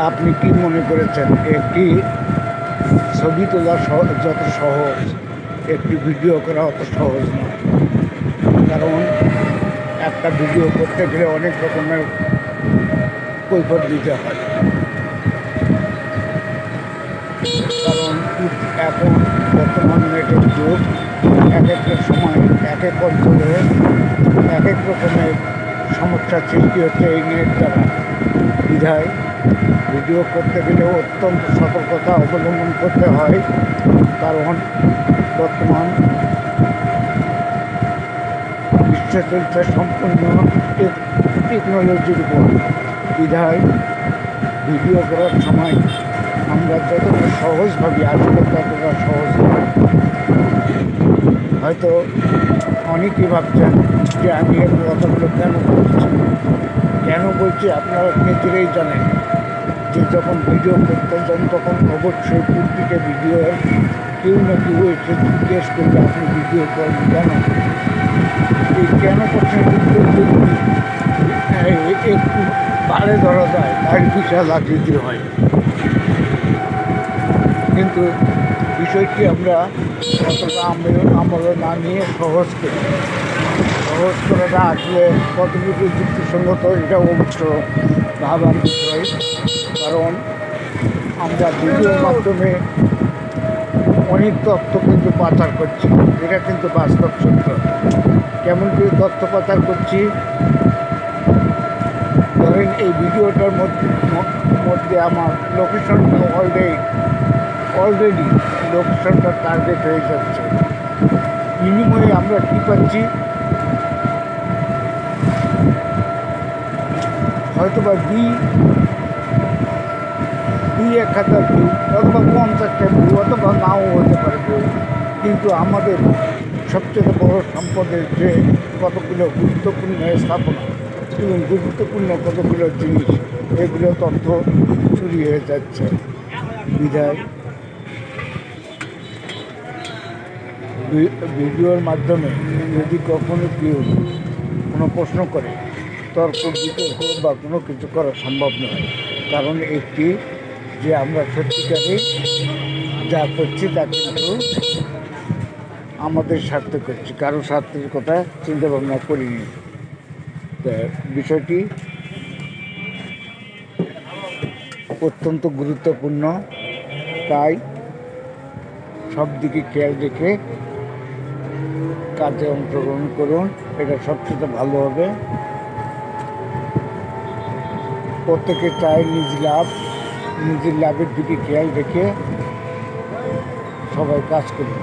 আপনি কি মনে করেছেন একটি ছবি তোলা যত সহজ, একটি ভিডিও করা অত সহজ নয়? কারণ একটা ভিডিও করতে গেলে অনেক রকমের কৈফিয়ত দিতে হয়। কারণ এখন বর্তমান নেটের যুগ, এক একটা সময় এক এক অঞ্চলে এক এক রকমের সমস্যার সৃষ্টি হচ্ছে এই নেট দ্বারা। বিধায় ভিডিও করতে গেলে অত্যন্ত সতর্কতা অবলম্বন করতে হয়। কারণ বর্তমান বিশ্ব চলছে সম্পূর্ণ টেকনোলজির উপর। বিধায় ভিডিও করার সময় আমরা যতটা সহজ ভাবি আসলে ততটা সহজ নয়। হয়তো অনেকেই ভাবছেন যে আমি এই কথাগুলো কেন বলছি আপনারা নিজেরাই জানেন। যে যখন ভিডিও করতে যান তখন অবশ্যই প্রতিটা ভিডিওর কেউ না কেউ এসে জিজ্ঞেস করবে আপনি ভিডিও করেন কেন। এই কেন করছেন উত্তর যদি একটু পাড়ে ধরা যায় তার বিশাল আকৃতি হয়। কিন্তু বিষয়টি আমরা কতটা আমরা না নিয়ে সহজ করি। সহজ করাটা আসলে কতটুকু যুক্তিসঙ্গত এটা অবশ্য ভাবার বিষয়। কারণ আমরা ভিডিওর মাধ্যমে অনেক তথ্য কিন্তু পাচার করছি, এটা কিন্তু বাস্তব সত্য। কেমন করে তথ্য পাচার করছি? ধরেন এই ভিডিওটার মধ্যে আমার লোকেশনটা অলরেডি লোকেশনটা টার্গেট হয়ে যাচ্ছে। বিনিময়ে আমরা কী পাচ্ছি? হয়তো বা দুই 1,000 ভিউ অথবা 50টা ভিউ অথবা নাও হতে পারে ভিউ। কিন্তু আমাদের সবচেয়ে বড় সম্পদের যে কতগুলো গুরুত্বপূর্ণ স্থাপনা এবং গুরুত্বপূর্ণ কতগুলো জিনিস, এগুলো তথ্য চুরি হয়ে যাচ্ছে। বিধায় ভিডিওর মাধ্যমে যদি কখনো কেউ কোনো প্রশ্ন করে, তর্ক বিতর্ক বা কোনো কিছু করা সম্ভব নয়। কারণ একটি যে আমরা সত্যিকারে যা করছি তা কিন্তু আমাদের স্বার্থে করছি, কারো স্বার্থের কথা চিন্তা ভাবনা করিনি। বিষয়টি অত্যন্ত গুরুত্বপূর্ণ, তাই সব দিকে খেয়াল রেখে কাজে অংশগ্রহণ করুন, এটা সবচেয়ে ভালো হবে। প্রত্যেকে চায় নিজের লাভের দিকে খেয়াল রেখে সবাই কাজ করুন।